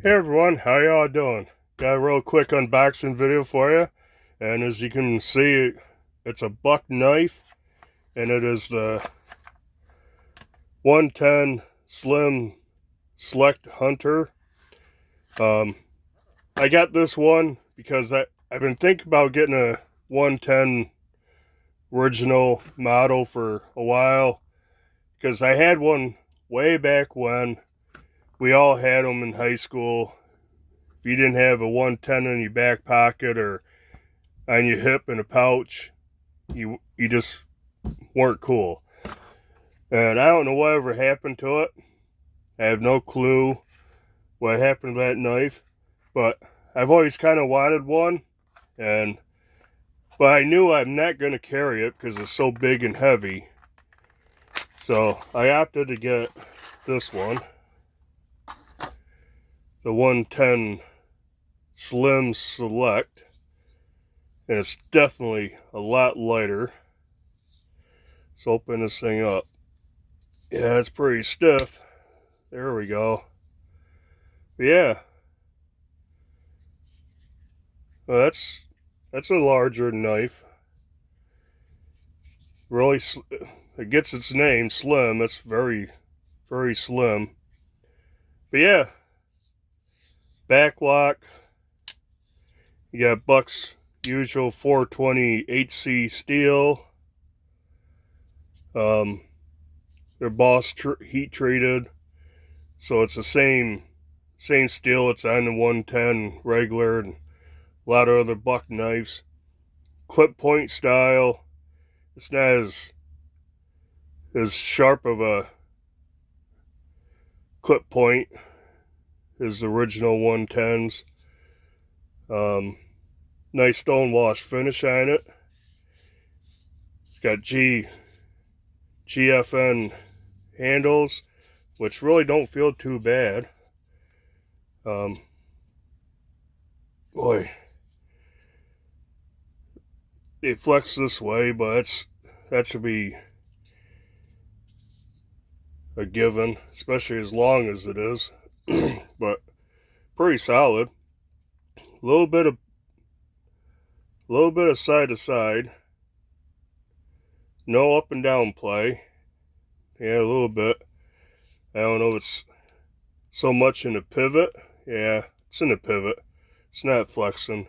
Hey everyone, how y'all doing? Got a real quick unboxing video for you, and as you can see, it's a buck knife, and it is the 110 Slim Select Hunter. I got this one because I've been thinking about getting a 110 original model for a while, because I had one way back when we all had them in high school. If you didn't have a 110 in your back pocket or on your hip in a pouch, you just weren't cool. And I don't know whatever happened to it. I have no clue what happened to that knife, but I've always kind of wanted one, but I knew I'm not going to carry it because it's so big and heavy. So I opted to get this one, the 110 Slim Select, and it's definitely a lot lighter. Let's open this thing up. Yeah, it's pretty stiff. There we go. But yeah, well, that's a larger knife. Really, it gets its name, slim. It's very, very slim. But yeah, back lock. You got Buck's usual 420 HC steel. They're Boss heat treated, so it's the same steel it's on the 110 regular and a lot of other Buck knives. Clip point style. It's not as sharp of a clip point as the original 110s. Nice stone wash finish on it. It's got GFN handles, which really don't feel too bad. Boy, it flex this way, but that should be a given, especially as long as it is. But pretty solid. A little bit of side to side. No up and down play. Yeah, a little bit. I don't know if it's so much in the pivot. Yeah, it's in the pivot. It's not flexing.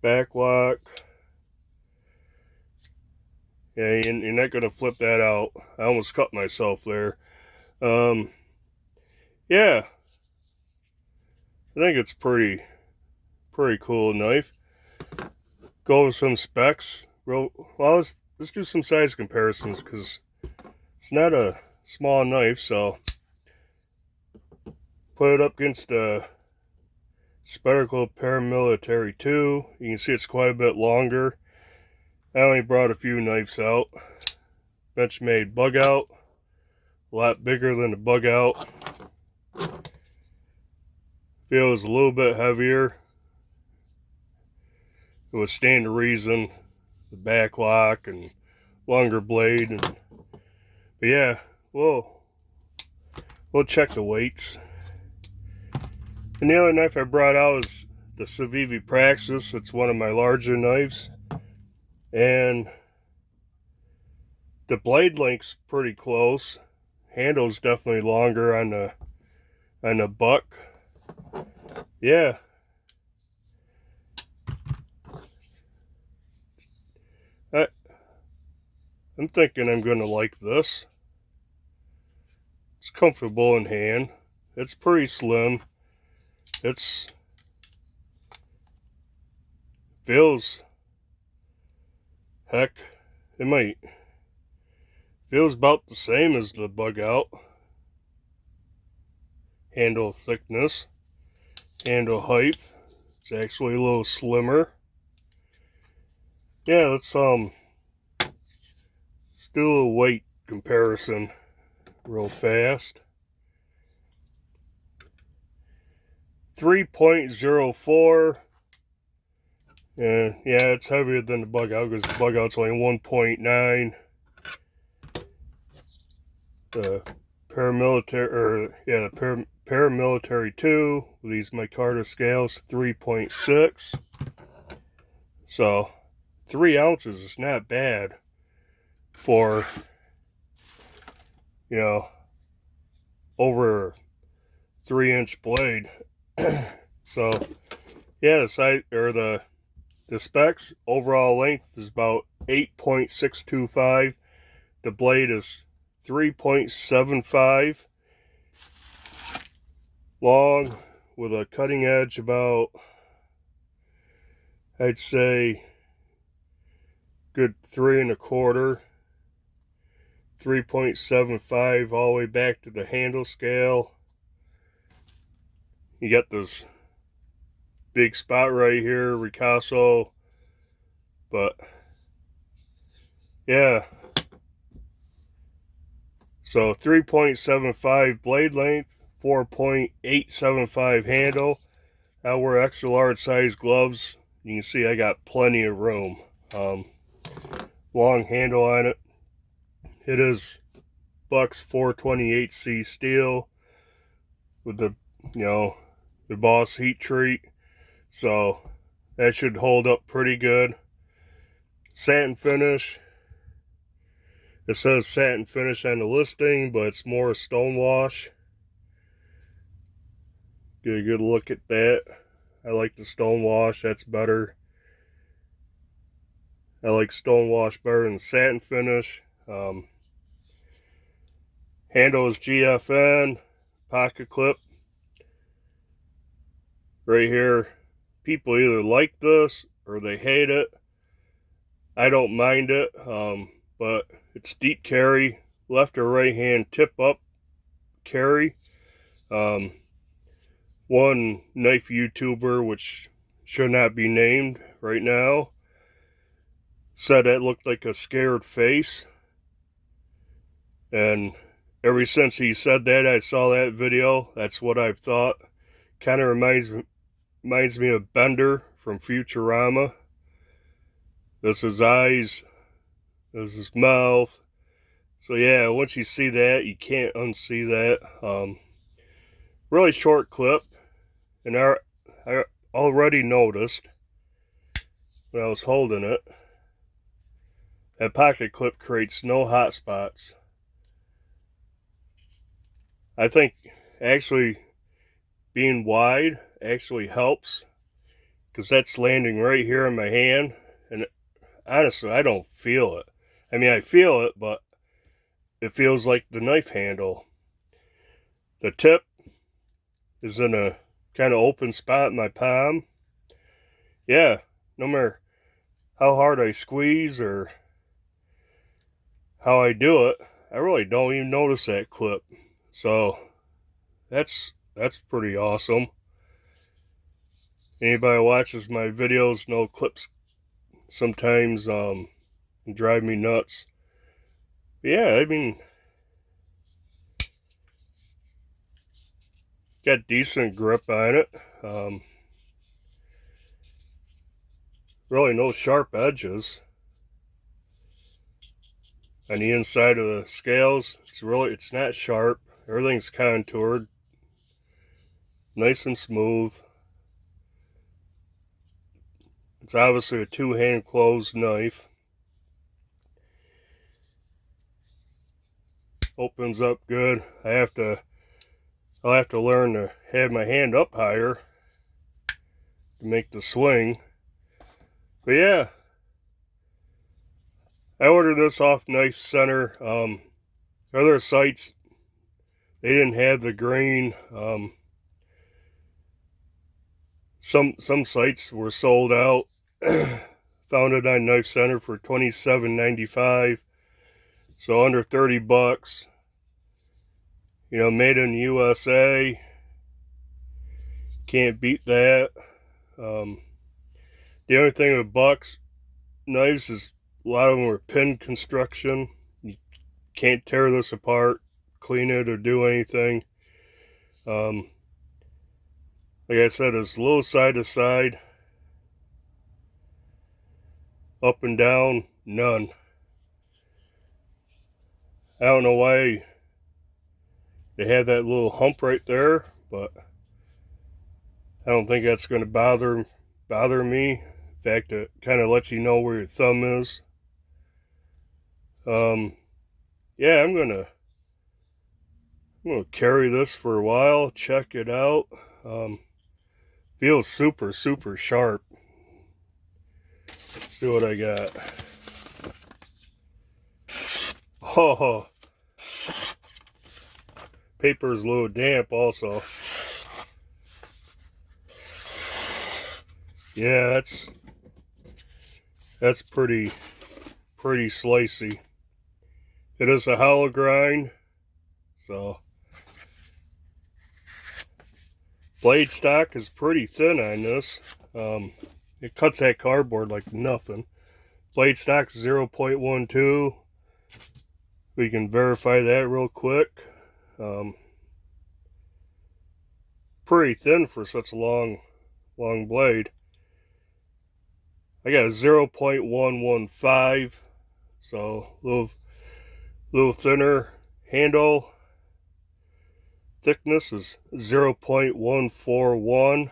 Back lock. Yeah, you're not gonna flip that out. I almost cut myself there. Yeah, I think it's pretty cool knife. Go with some specs. Well, let's do some size comparisons because it's not a small knife. So put it up against the Spectacle Paramilitary 2. You can see it's quite a bit longer. I only brought a few knives out. Benchmade bug out. A lot bigger than the bug out. Feels a little bit heavier. It would stand to reason. The back lock and longer blade. But yeah, we'll check the weights. And the other knife I brought out is the Civivi Praxis. It's one of my larger knives. And the blade length's pretty close. Handle's definitely longer on the Buck. Yeah. I'm thinking I'm gonna like this. It's comfortable in hand. It's pretty slim. It's feels, heck, it might feels about the same as the bug out. Handle thickness, handle height. It's actually a little slimmer. Yeah, let's do a weight comparison real fast. 3.04. And yeah, it's heavier than the bug out because the bug out's only 1.9. The paramilitary, or yeah, the paramilitary 2. These micarta scales, 3.6. So 3 ounces is not bad for, you know, over 3-inch blade. So yeah, the size, or the specs, overall length is about 8.625. The blade is 3.75 long, with a cutting edge about, I'd say, good 3.25, 3.75 all the way back to the handle scale. You got this big spot right here, ricasso, but yeah. So 3.75 blade length, 4.875 handle. I wear extra large size gloves. You can see I got plenty of room. Long handle on it. It is Bucks 428C steel with the, the Boss heat treat. So that should hold up pretty good. Satin finish. It says satin finish on the listing, but it's more stone wash. Get a good look at that. I like the stone wash, that's better. I like stone wash better than satin finish. Handle is GFN, pocket clip. Right here, people either like this or they hate it. I don't mind it, but it's deep carry, left or right hand tip up carry. One knife YouTuber, which should not be named right now, said it looked like a scared face. And ever since he said that, I saw that video, that's what I've thought. Kind of reminds me of Bender from Futurama. This is his eyes, this is his mouth. So yeah, once you see that, you can't unsee that. Really short clip, and I already noticed when I was holding it, that pocket clip creates no hot spots. I think actually being wide actually helps, because that's landing right here in my hand, and honestly I don't feel it. I mean, I feel it, but it feels like the knife handle. The tip is in a kind of open spot in my palm. Yeah, no matter how hard I squeeze or how I do it, I really don't even notice that clip. So that's pretty awesome. Anybody who watches my videos know clips sometimes drive me nuts. But yeah, I mean, got decent grip on it. Really no sharp edges on the inside of the scales. It's not sharp. Everything's contoured, nice and smooth. It's obviously a two-hand closed knife. Opens up good. I'll have to learn to have my hand up higher to make the swing. But yeah, I ordered this off Knife Center. Other sites, they didn't have the green. Some sites were sold out. Found it on Knife Center for $27.95, so under 30 bucks. You know, made in U.S.A. Can't beat that. The only thing with Bucks knives is a lot of them are pin construction. You can't tear this apart, clean it, or do anything. Like I said, it's low side to side, up and down, none. I don't know why they have that little hump right there, but I don't think that's going to bother me. In fact, it kind of lets you know where your thumb is. Yeah, I'm gonna carry this for a while, check it out. Feels super sharp. See what I got. Oh, paper's a little damp also. Yeah, that's pretty slicey. It is a hollow grind, so blade stock is pretty thin on this. It cuts that cardboard like nothing. Blade stock's 0.12. We can verify that real quick. Pretty thin for such a long blade. I got a 0.115, so a little thinner. Handle thickness is 0.141.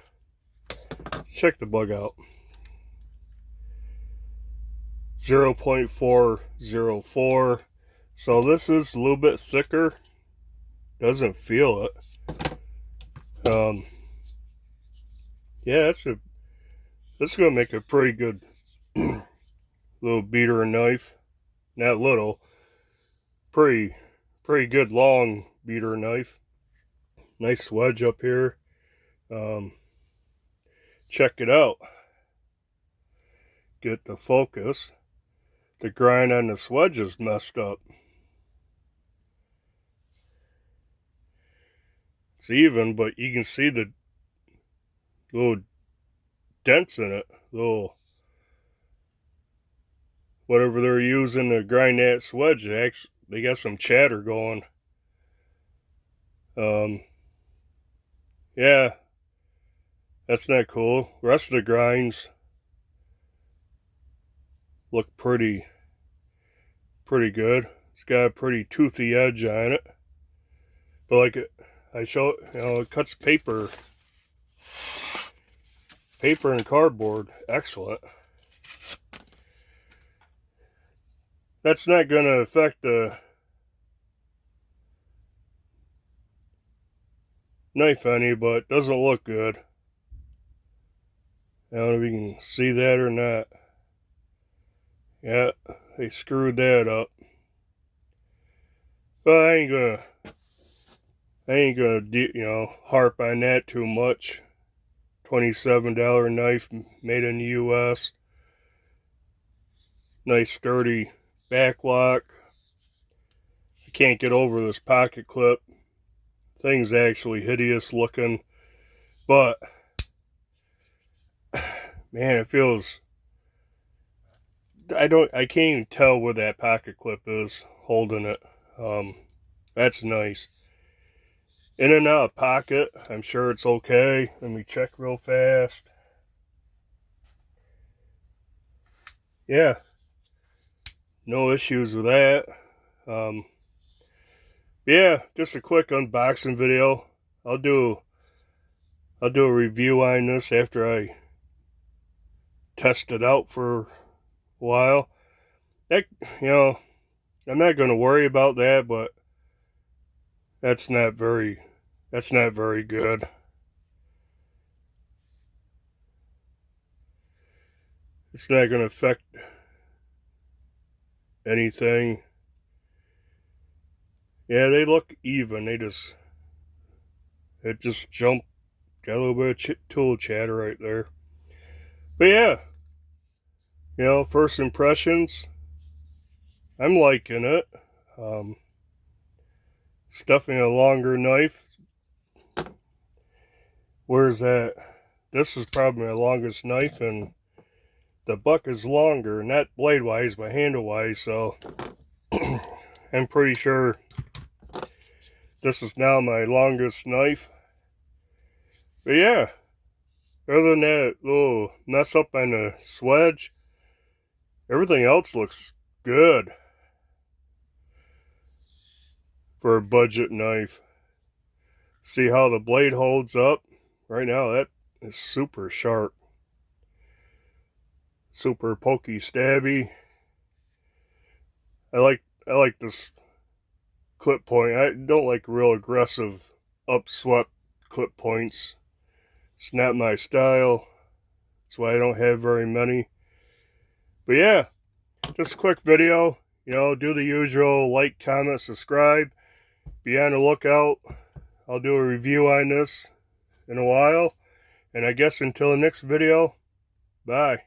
Check the bug out. 0.404. So this is a little bit thicker. Doesn't feel it. Yeah, this is gonna make a pretty good little beater and knife. Not little, pretty good long beater knife. Nice wedge up here. Check it out. Get the focus. The grind on this wedge is messed up. It's even, but you can see the little dents in it. Little whatever they're using to grind that wedge. They got some chatter going. Yeah, that's not cool. The rest of the grinds look pretty good. It's got a pretty toothy edge on it. But like I show, it cuts paper and cardboard. Excellent. That's not going to affect the knife any, but it doesn't look good. I don't know if you can see that or not. Yeah, they screwed that up. But I ain't gonna harp on that too much. $27 knife made in the U.S. Nice sturdy back lock. I can't get over this pocket clip. Thing's actually hideous looking, but man, it feels. I can't even tell where that pocket clip is holding it. That's nice. In and out of pocket, I'm sure it's okay. Let me check real fast. Yeah, no issues with that. Yeah, just a quick unboxing video. I'll do a review on this after I test it out for a while. That, I'm not going to worry about that, but that's not very good. It's not going to affect anything. Yeah, they look even. It just jumped. Got a little bit of tool chatter right there. But yeah, first impressions, I'm liking it. Stuffing a longer knife. Where's that? This is probably my longest knife, and the buck is longer, not blade wise, but handle wise, so I'm pretty sure this is now my longest knife. But yeah, other than that little mess up on the swedge, everything else looks good for a budget knife. See how the blade holds up. Right now that is super sharp. Super pokey stabby. I like this clip point. I don't like real aggressive upswept clip points. It's not my style. That's why I don't have very many. But yeah, just a quick video. You know, do the usual, like, comment, subscribe. Be on the lookout. I'll do a review on this in a while. And I guess until the next video, bye.